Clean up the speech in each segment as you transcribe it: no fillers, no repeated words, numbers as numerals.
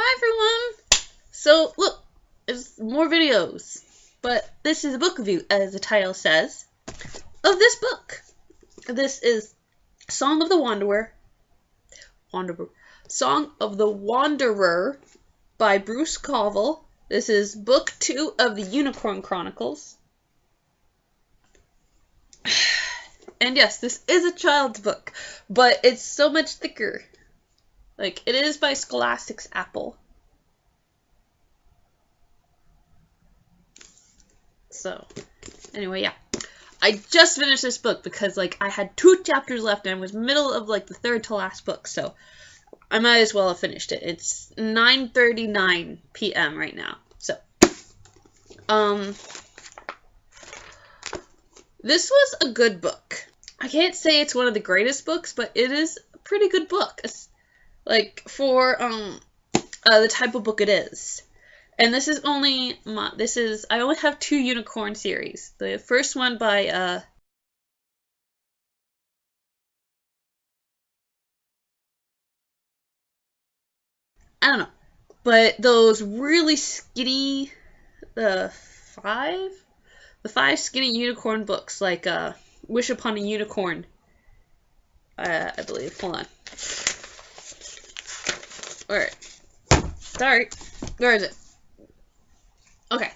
Hi everyone! So look, there's more videos, but this is a book review, as the title says, of this book. This is Song of the Song of the Wanderer by Bruce Coville. This is book 2 of the Unicorn Chronicles. And yes, this is a child's book, but it's so much thicker. Like, it is by Scholastic's Apple. So, anyway, yeah. I just finished this book because, like, I had 2 chapters left and I was middle of, like, the third to last book, so I might as well have finished it. It's 9:39 p.m. right now, so, this was a good book. I can't say it's one of the greatest books, but it is a pretty good book, like, for, the type of book it is. And this is only, I only have 2 unicorn series. The first one by, I don't know, but those really skinny, the 5 skinny unicorn books, like, Wish Upon a Unicorn, I believe. Hold on. Sorry. Where is it? Okay.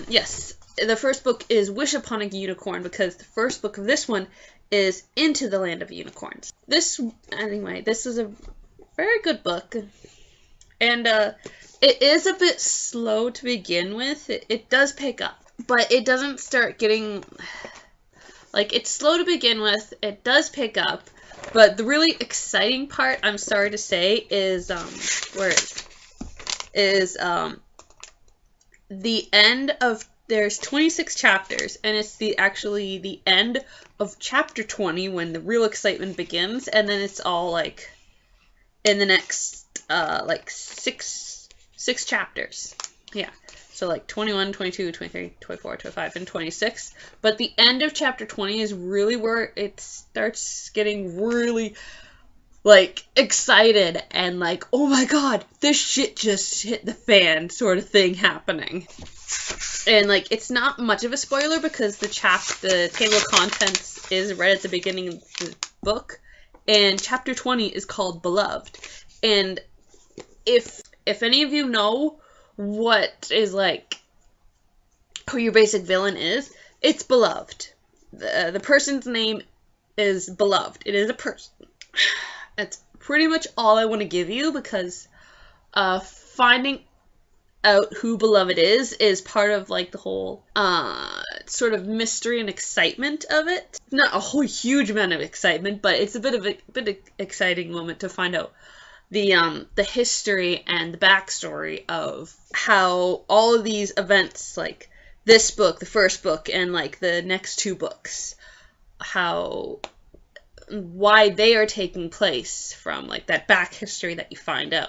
Yes. The first book is Wish Upon a Unicorn, because the first book of this one is Into the Land of Unicorns. This is a very good book. And, it is a bit slow to begin with. It does pick up, but it doesn't start getting, like, it's slow to begin with. It does pick up, but the really exciting part, I'm sorry to say, is, the end of, there's 26 chapters, and it's actually the end of chapter 20 when the real excitement begins, and then it's all, like, in the next, like, six chapters. Yeah. So, like, 21, 22, 23, 24, 25, and 26. But the end of chapter 20 is really where it starts getting really, like, excited and, like, oh my god, this shit just hit the fan sort of thing happening. And, like, it's not much of a spoiler because the table of contents is right at the beginning of the book. And chapter 20 is called Beloved. And if any of you know what is, like, who your basic villain is, it's Beloved. The person's name is Beloved. It is a person. That's pretty much all I want to give you, because finding out who Beloved is part of, like, the whole sort of mystery and excitement of it. Not a whole huge amount of excitement, but it's a bit of exciting moment to find out the history and the backstory of how all of these events, like this book, the first book, and, like, the next 2 books, why they are taking place from, like, that back history that you find out.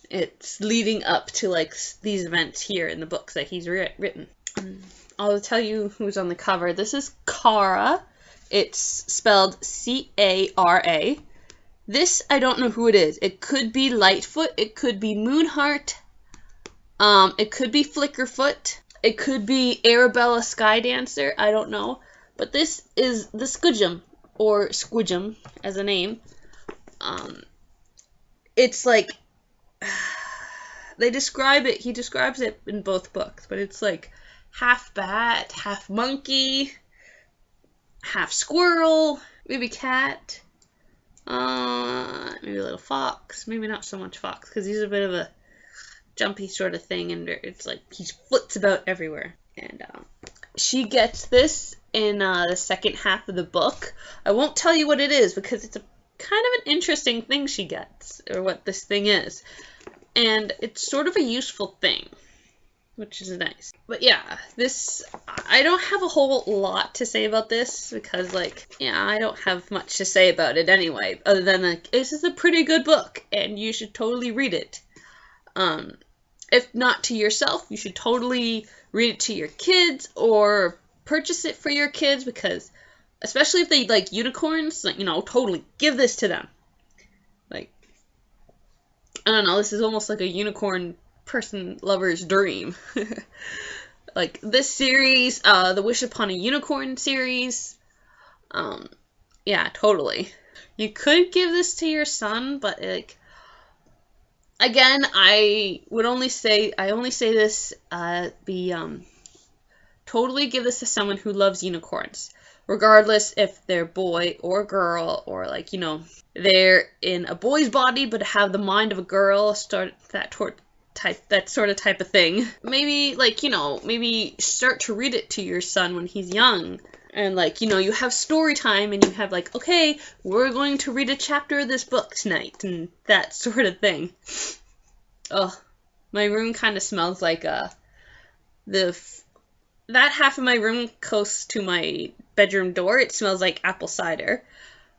It's leading up to, like, these events here in the books that he's written. I'll tell you who's on the cover. This is Cara. It's spelled C-A-R-A. This, I don't know who it is. It could be Lightfoot. It could be Moonheart. It could be Flickerfoot. It could be Arabella Skydancer. I don't know. But this is the Squidgem, or Squidgem as a name. It's like, he describes it in both books, but it's like half bat, half monkey, half squirrel, maybe cat, maybe a little fox, maybe not so much fox, because he's a bit of a jumpy sort of thing, and it's like he flits about everywhere. And she gets this in the second half of the book. I won't tell you what it is, because it's a kind of an interesting thing she gets, or what this thing is. And it's sort of a useful thing, which is nice. But yeah, I don't have a whole lot to say about this, because, like, yeah, I don't have much to say about it anyway, other than, like, this is a pretty good book, and you should totally read it. If not to yourself, you should totally read it to your kids, or purchase it for your kids, because, especially if they like unicorns, like, you know, totally give this to them. Like, I don't know, this is almost like a unicorn person lover's dream. Like this series, the Wish Upon a Unicorn series, yeah, totally. You could give this to your son, but like, again, I only say this, totally give this to someone who loves unicorns, regardless if they're boy or girl, or like, you know, they're in a boy's body but have the mind of a girl, that sort of type of thing. Maybe, like, you know, maybe start to read it to your son when he's young. And, like, you know, you have story time and you have, like, okay, we're going to read a chapter of this book tonight, and that sort of thing. Oh, my room kind of smells like, that half of my room close to my bedroom door, it smells like apple cider.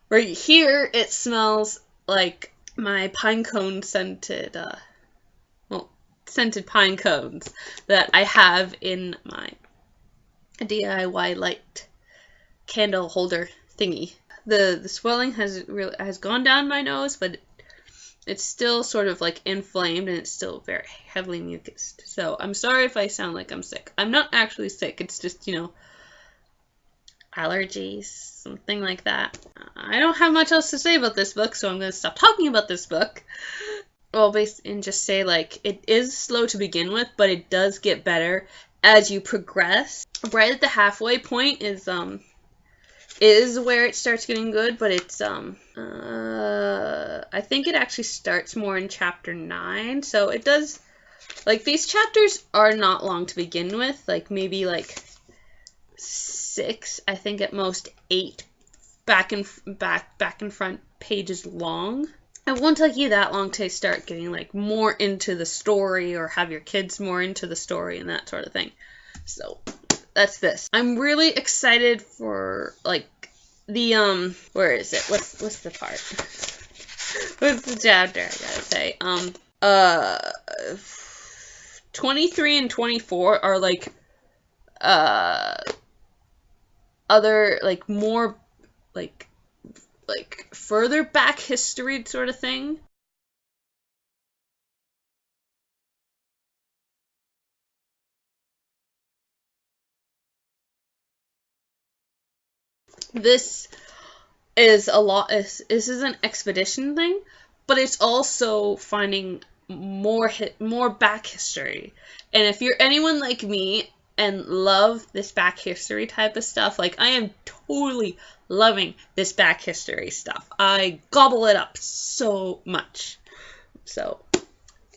Right here, it smells like my pine cone scented, scented pine cones that I have in my DIY light candle holder thingy. The swelling has gone down my nose, but it's still sort of like inflamed and it's still very heavily mucused. So I'm sorry if I sound like I'm sick. I'm not actually sick. It's just, you know, allergies, something like that. I don't have much else to say about this book, so I'm going to stop talking about this book. Well, and just say, like, it is slow to begin with, but it does get better as you progress. Right at the halfway point is where it starts getting good, but it's, I think it actually starts more in chapter 9, so it does, like, these chapters are not long to begin with, like, maybe, like, 6, I think at most 8 back and front pages long. It won't take you that long to start getting, like, more into the story or have your kids more into the story and that sort of thing. So, that's this. I'm really excited for, like, the, where is it? What's the part? What's the chapter, I gotta say? 23 and 24 are, like, other, like, more, like, further back history sort of thing. This is this is an expedition thing, but it's also finding more back history. And if you're anyone like me and love this back history type of stuff, like, I am totally loving this back history stuff. I gobble it up so much. So,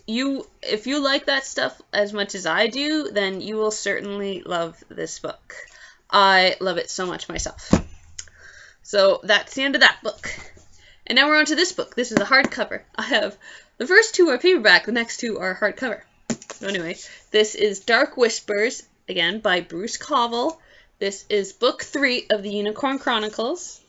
if you like that stuff as much as I do, then you will certainly love this book. I love it so much myself. So, that's the end of that book. And now we're on to this book. This is a hardcover. The first 2 are paperback, the next 2 are hardcover. So anyway, this is Dark Whispers, again, by Bruce Coville. This is book 3 of the Unicorn Chronicles.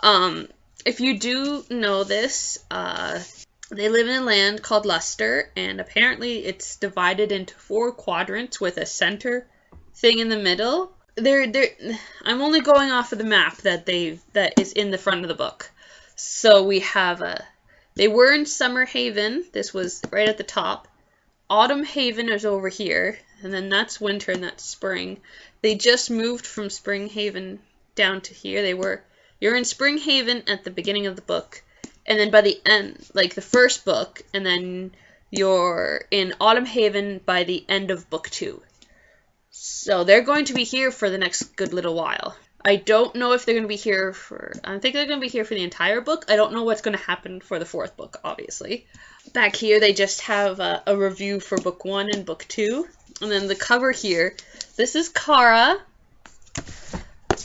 If you do know this, they live in a land called Luster, and apparently it's divided into 4 quadrants with a center thing in the middle. I'm only going off of the map that is in the front of the book. So we have they were in Summer Haven. This was right at the top. Autumn Haven is over here, and then that's winter and that's spring. They just moved from Spring Haven down to here. You're in Spring Haven at the beginning of the book, and then by the end, like the first book, and then you're in Autumn Haven by the end of book 2. So they're going to be here for the next good little while. I don't know if they're going to be here I think they're going to be here for the entire book. I don't know what's going to happen for the 4th book, obviously. Back here, they just have a review for book 1 and book 2. And then the cover here, this is Kara.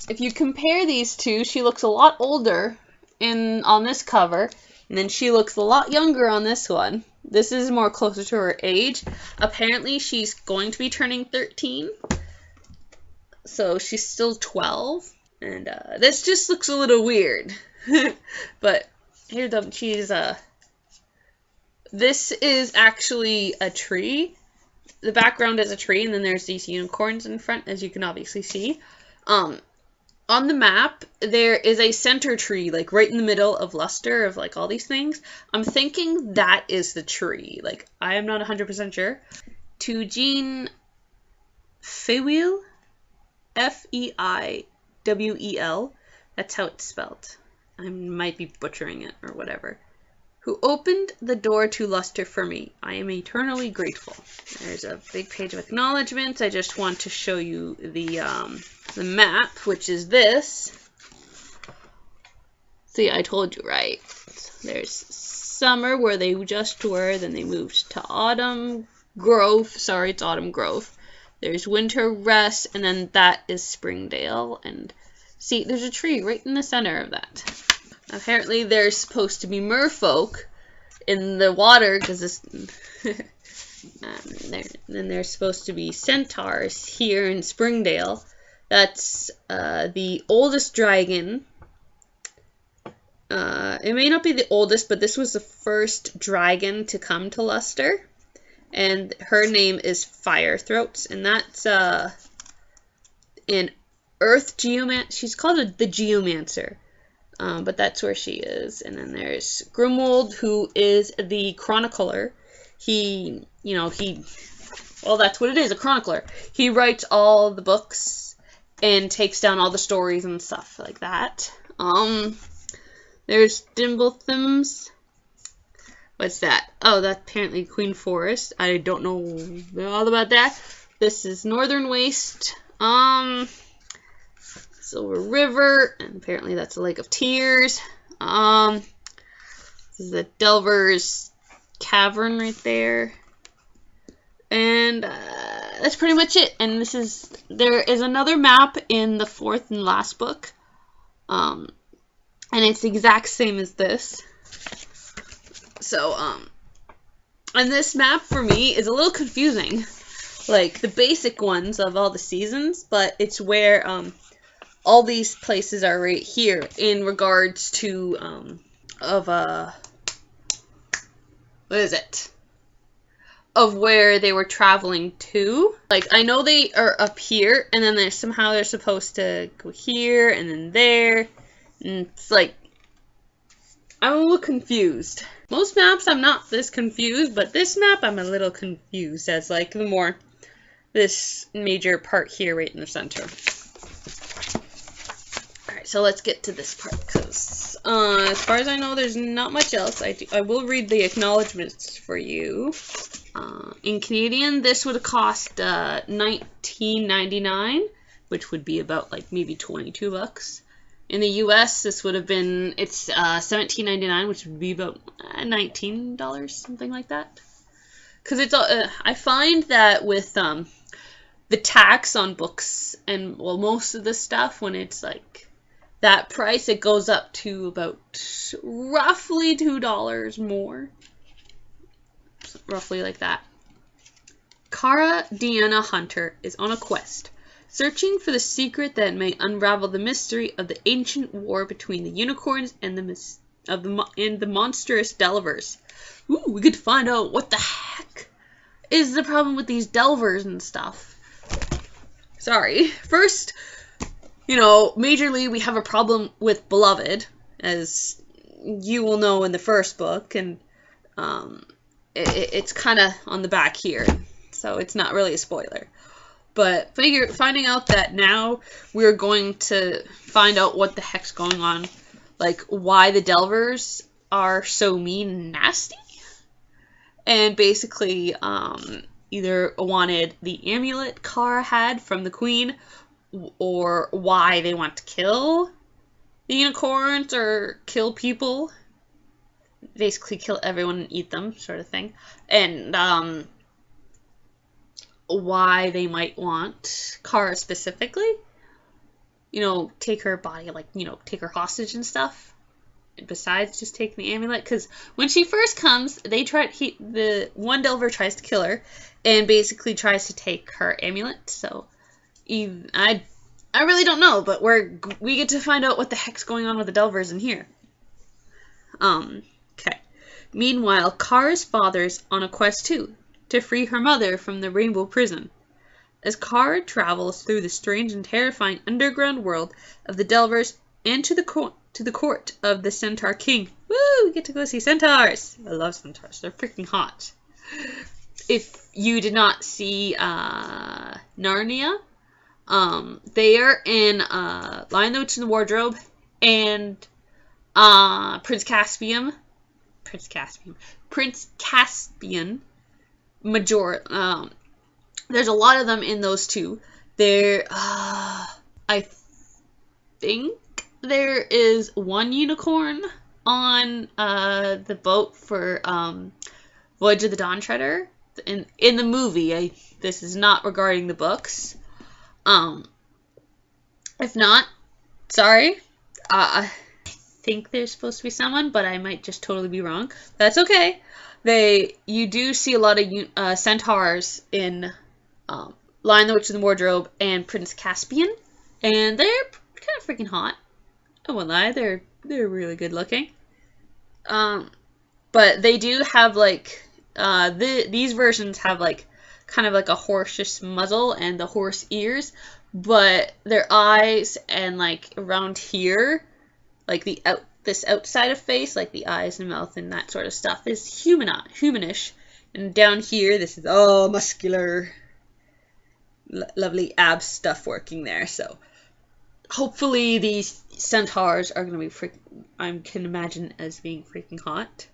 If you compare these two, she looks a lot older on this cover, and then she looks a lot younger on this one. This is more closer to her age. Apparently, she's going to be turning 13. So she's still 12. And this just looks a little weird. But here this is actually a tree. The background is a tree, and then there's these unicorns in front, as you can obviously see. on the map, there is a center tree, like right in the middle of Luster, of like all these things. I'm thinking that is the tree. Like, I am not 100% sure. To Jean Feiwel, Feiwel, that's how it's spelled. I might be butchering it or whatever. Who opened the door to Luster for me. I am eternally grateful. There's a big page of acknowledgments. I just want to show you the map, which is this. See, I told you, right? There's summer where they just were, then they moved to Autumn Grove. Sorry, it's Autumn Grove. There's Winter Rest, and then that is Springdale. And see, there's a tree right in the center of that. Apparently, there's supposed to be merfolk in the water, because this. Then there's supposed to be centaurs here in Springdale. That's the oldest dragon. It may not be the oldest, but this was the first dragon to come to Luster. And her name is Firethroats, and that's an earth geomancer. She's called the Geomancer. But that's where she is. And then there's Grimwold, who is the chronicler. Well, that's what it is, a chronicler. He writes all the books and takes down all the stories and stuff like that. There's Dimblethams. What's that? Oh, that's apparently Queen Forest. I don't know all about that. This is Northern Waste. Silver River, and apparently that's a Lake of Tears. This is the Delver's Cavern right there. And that's pretty much it. And there is another map in the 4th and last book. And it's the exact same as this. So, and this map for me is a little confusing. Like the basic ones of all the seasons, but it's where, all these places are right here in regards to, what is it? Of where they were traveling to. Like, I know they are up here, and then somehow they're supposed to go here, and then there. And it's like, I'm a little confused. Most maps I'm not this confused, but this map I'm a little confused as, like, this major part here right in the center. So let's get to this part, because as far as I know, there's not much else. I will read the acknowledgments for you. In Canadian, this would have cost $19.99, which would be about like maybe $22. In the US, this would have been $17.99, which would be about $19, something like that. Because it's I find that with the tax on books and most of the stuff, when it's like that price, it goes up to about roughly $2 more. Roughly like that. Cara Deanna Hunter is on a quest, searching for the secret that may unravel the mystery of the ancient war between the unicorns and the monstrous Delvers. Ooh, we get to find out what the heck is the problem with these Delvers and stuff. Sorry. First, majorly we have a problem with Beloved, as you will know in the first book, and it's kind of on the back here, so it's not really a spoiler. But finding out that now we're going to find out what the heck's going on, like why the Delvers are so mean and nasty, and basically either wanted the amulet Kara had from the Queen, or why they want to kill the unicorns or kill people. Basically kill everyone and eat them, sort of thing. And why they might want Kara specifically. Take her body, take her hostage and stuff. Besides just taking the amulet. Because when she first comes, the one Delver tries to kill her and basically tries to take her amulet. So I really don't know, but we get to find out what the heck's going on with the Delvers in here. Okay. Meanwhile, Kara's father's on a quest too, to free her mother from the Rainbow Prison. as Kara travels through the strange and terrifying underground world of the Delvers and to the court of the Centaur King. Woo! We get to go see centaurs. I love centaurs. They're freaking hot. If you did not see Narnia, they are in Lion, the Witch, and the Wardrobe and Prince Caspian Major. There's a lot of them in those two. There, I think there is one unicorn on the boat for Voyage of the Dawn Treader in the movie. This is not regarding the books. If not, sorry. I think there's supposed to be someone, but I might just totally be wrong. That's okay. You do see a lot of centaurs in Lion, the Witch, and the Wardrobe and Prince Caspian, and they're kind of freaking hot. I won't lie, they're really good looking. But they do have like these versions have like kind of like a horse muzzle and the horse ears, but their eyes and like around here, like this outside of face, like the eyes and mouth and that sort of stuff, is humanish, and down here this is all muscular, lovely ab stuff working there. So hopefully these centaurs are going to be I can imagine as being freaking hot.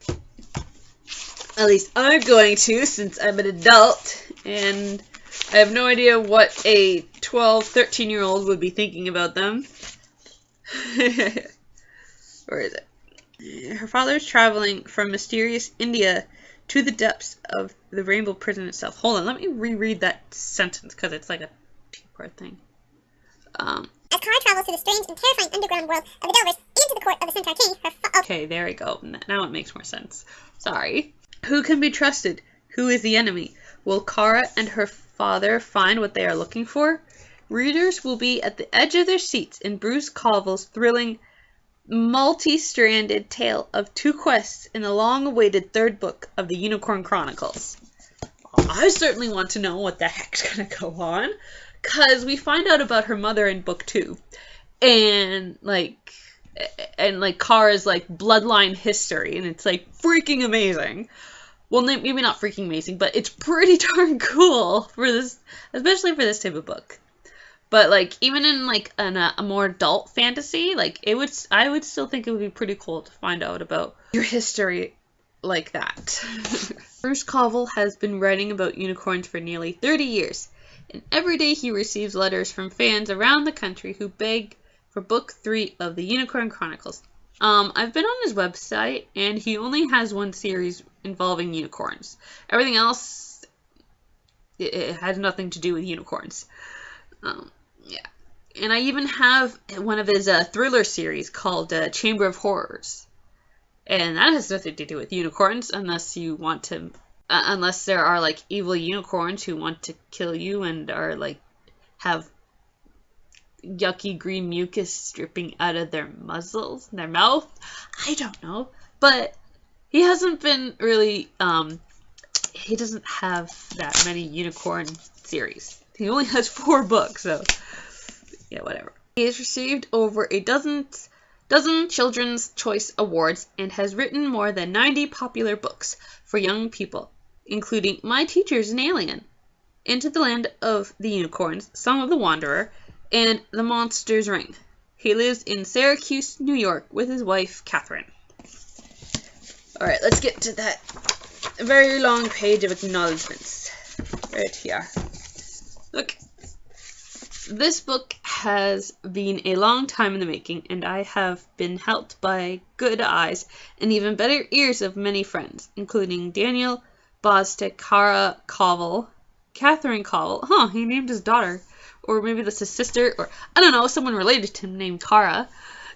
At least I'm going to, since I'm an adult, and I have no idea what a 12, 13-year-old would be thinking about them. Where is it? Her father is traveling from mysterious India to the depths of the Rainbow Prison itself. Hold on, let me reread that sentence, because it's like a two-part thing. As Kara travels through the strange and terrifying underground world of the Delvers into the court of the Centaur King, okay, there we go. Now it makes more sense. Sorry. Who can be trusted? Who is the enemy? Will Kara and her father find what they are looking for? Readers will be at the edge of their seats in Bruce Coville's thrilling, multi-stranded tale of two quests in the long-awaited third book of the Unicorn Chronicles. I certainly want to know what the heck's gonna go on, because we find out about her mother in book 2, and Kara's like bloodline history, and it's like freaking amazing. Well, maybe not freaking amazing, but it's pretty darn cool for this, especially for this type of book. But like even in like a more adult fantasy, like I would still think it would be pretty cool to find out about your history like that. Bruce Coville has been writing about unicorns for nearly 30 years, and every day he receives letters from fans around the country who beg for book 3 of the Unicorn Chronicles. I've been on his website, and he only has one series involving unicorns. Everything else, it has nothing to do with unicorns. Yeah. And I even have one of his thriller series called Chamber of Horrors. And that has nothing to do with unicorns, unless you want to, unless there are like evil unicorns who want to kill you and are like, have yucky green mucus dripping out of their muzzles, their mouth. I don't know. But he hasn't been really, he doesn't have that many unicorn series. He only has 4 books, so yeah, whatever. He has received over a dozen Children's Choice Awards and has written more than 90 popular books for young people, including My Teacher's an Alien, Into the Land of the Unicorns, Song of the Wanderer, and The Monster's Ring. He lives in Syracuse, New York, with his wife, Catherine. Alright, let's get to that very long page of acknowledgements. Right here. Look. This book has been a long time in the making, and I have been helped by good eyes and even better ears of many friends, including Daniel Bostic, Kara Coville, Catherine Coville. Huh, he named his daughter. Or maybe that's his sister, or I don't know, someone related to him named Kara.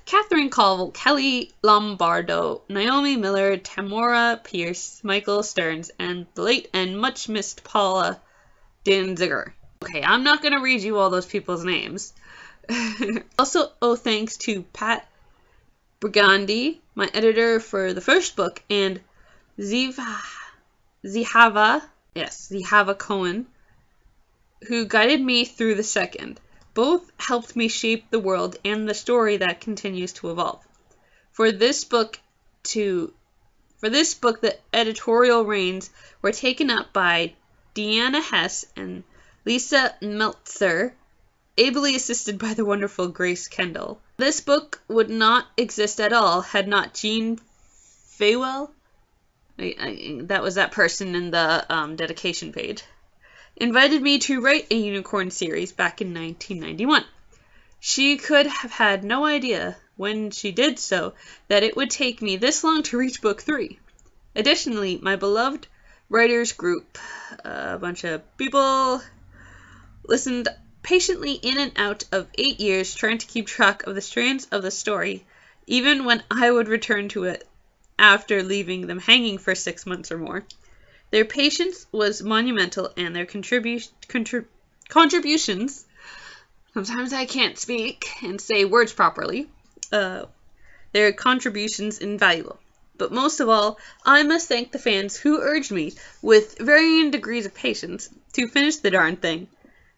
Catherine Coville, Kelly Lombardo, Naomi Miller, Tamora Pierce, Michael Stearns, and the late and much missed Paula Danziger. Okay, I'm not going to read you all those people's names. Also owe thanks to Pat Brigandy, my editor for the first book, and Zihava Cohen, who guided me through the second. Both helped me shape the world and the story that continues to evolve. For this book, the editorial reins were taken up by Deanna Hess and Lisa Meltzer, ably assisted by the wonderful Grace Kendall. This book would not exist at all had not Jean Faywell, that was that person in the dedication page, invited me to write a unicorn series back in 1991. She could have had no idea, when she did so, that it would take me this long to reach book 3. Additionally, my beloved writers group, a bunch of people, listened patiently in and out of 8 years trying to keep track of the strands of the story, even when I would return to it after leaving them hanging for 6 months or more. Their patience was monumental, and their contributions, sometimes I can't speak and say words properly, their contributions invaluable. But most of all, I must thank the fans who urged me, with varying degrees of patience, to finish the darn thing.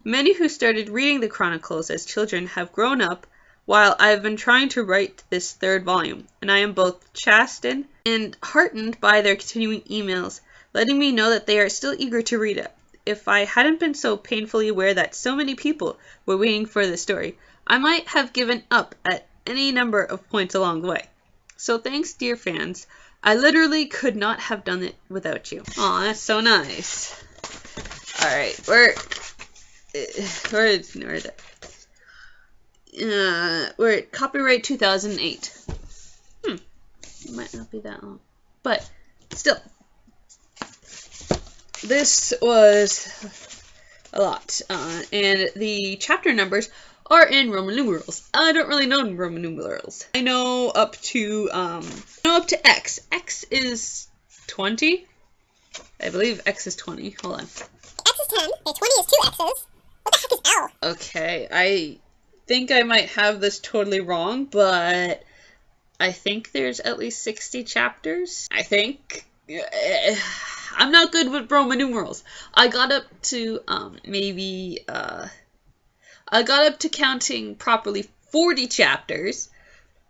Many who started reading the Chronicles as children have grown up while I have been trying to write this 3rd volume, and I am both chastened and heartened by their continuing emails, letting me know that they are still eager to read it. If I hadn't been so painfully aware that so many people were waiting for this story, I might have given up at any number of points along the way. So thanks, dear fans. I literally could not have done it without you. Aw, that's so nice. Alright, we're at copyright 2008. It might not be that long, but still, this was a lot, and the chapter numbers are in Roman numerals. I don't really know Roman numerals. I know up to X. X is 20. I believe X is 20. Hold on. X is 10. Okay, 20 is 2 X's. What the heck is L? Okay, I think I might have this totally wrong, but I think there's at least 60 chapters. I think. I'm not good with Roman numerals. I got up to I got up to counting properly 40 chapters,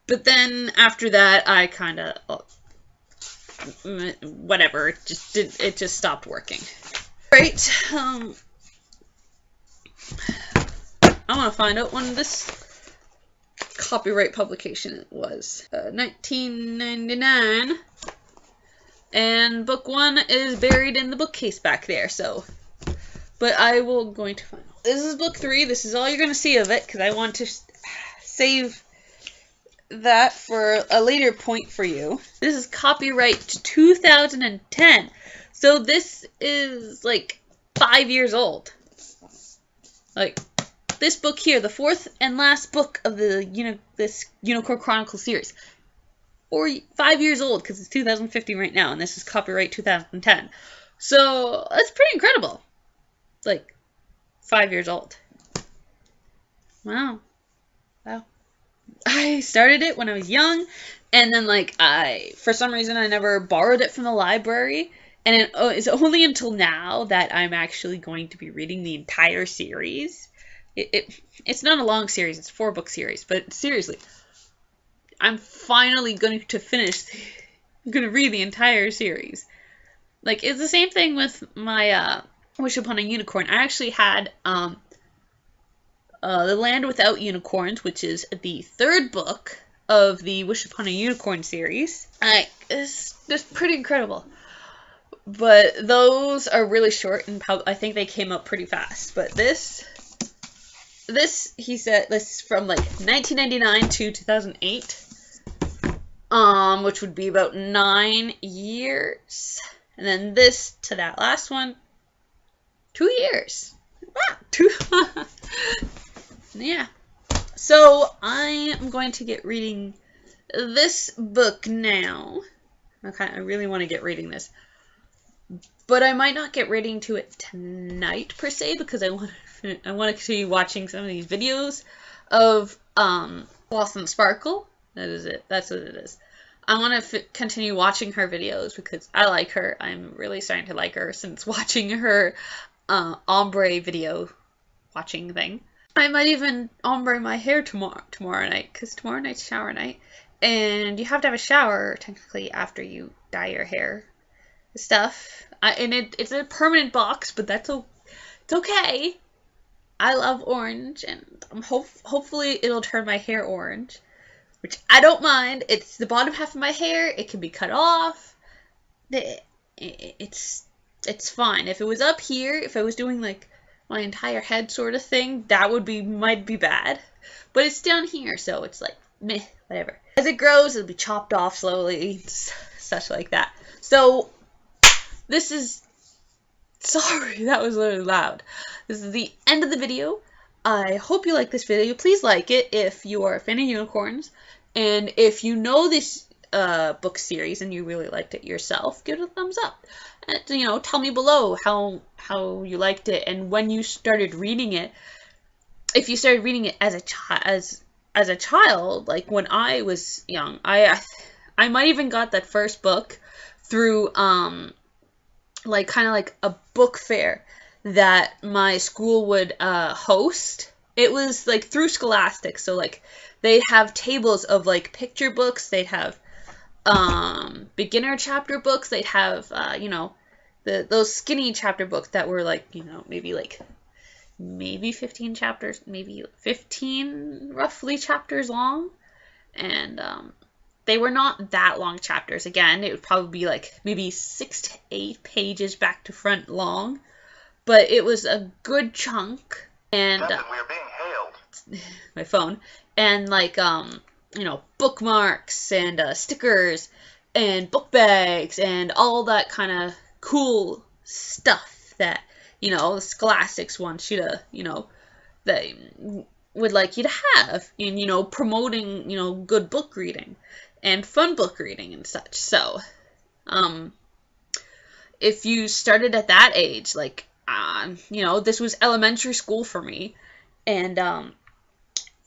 but then after that I kind of whatever, it just stopped working. Right. I want to find out when this copyright publication was. 1999. And book 1 is buried in the bookcase back there, so. But I will going to find out. This is book 3. This is all you're going to see of it, because I want to save that for a later point for you. This is copyright 2010. So this is like 5 years old. Like, this book here, the 4th and last book of the this Unicorn Chronicles series, or 5 years old, because it's 2015 right now, and this is copyright 2010. So that's pretty incredible. Like, 5 years old. Wow. I started it when I was young, and then for some reason I never borrowed it from the library, and it's only until now that I'm actually going to be reading the entire series. It's not a long series, it's a 4-book series, but seriously, I'm finally going to I'm going to read the entire series. Like, it's the same thing with my Wish Upon a Unicorn. I actually had The Land Without Unicorns, which is the 3rd book of the Wish Upon a Unicorn series. It's just pretty incredible. But those are really short, and I think they came up pretty fast. But this, he said, this is from 1999 to 2008, which would be about 9 years, and then this to that last one, 2 years. Wow, yeah. So I am going to get reading this book now. I really want to get reading this. But I might not get reading to it tonight, per se, because I want to continue watching some of these videos of Blossom Sparkle. That is it. That's what it is. I want to continue watching her videos because I like her. I'm really starting to like her since watching her ombre video watching thing. I might even ombre my hair tomorrow night, because tomorrow night's shower night. And you have to have a shower, technically, after you dye your hair. Stuff. And it's a permanent box, but it's okay. I love orange, and hopefully it'll turn my hair orange. Which I don't mind. It's the bottom half of my hair. It can be cut off. It's fine. If it was up here, if I was doing like my entire head sort of thing, that might be bad. But it's down here, so it's like meh, whatever. As it grows, it'll be chopped off slowly, such like that. So this is, sorry, that was really loud. This is the end of the video. I hope you like this video. Please like it if you are a fan of unicorns. And if you know this book series and you really liked it yourself, give it a thumbs up. And, tell me below how you liked it and when you started reading it. If you started reading it as a child, like when I was young, I might even got that first book through like kind of like a book fair that my school would host. It was like through Scholastic, so like they'd have tables of like picture books, they'd have beginner chapter books, they'd have those skinny chapter books that were like maybe 15 chapters, maybe 15 roughly chapters long, and they were not that long chapters. Again, it would probably be like maybe 6 to 8 pages back to front long, but it was a good chunk. And we are being hailed. My phone, and like bookmarks and stickers and book bags and all that kind of cool stuff that the Scholastics wants you to they would like you to have in promoting good book reading and fun book reading and such. So if you started at that age, like this was elementary school for me, and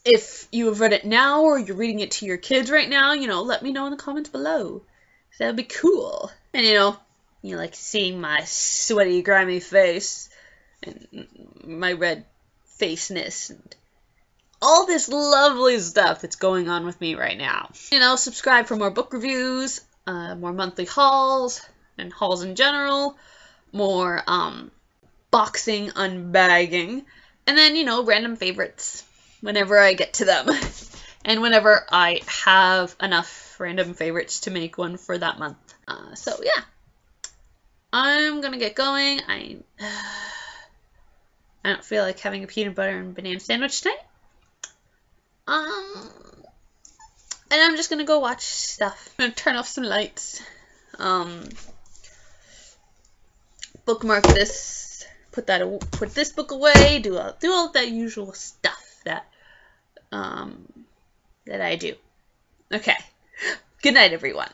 if you have read it now or you're reading it to your kids right now, let me know in the comments below. That would be cool. And you like seeing my sweaty, grimy face and my red faceness and all this lovely stuff that's going on with me right now. Subscribe for more book reviews, more monthly hauls and hauls in general, more boxing unbagging, and then random favorites whenever I get to them and whenever I have enough random favorites to make one for that month. So yeah, I'm gonna get going. I don't feel like having a peanut butter and banana sandwich tonight. And I'm just gonna go watch stuff. I'm gonna turn off some lights. Bookmark this. Put this book away. Do all that usual stuff that I do. Okay. Good night, everyone.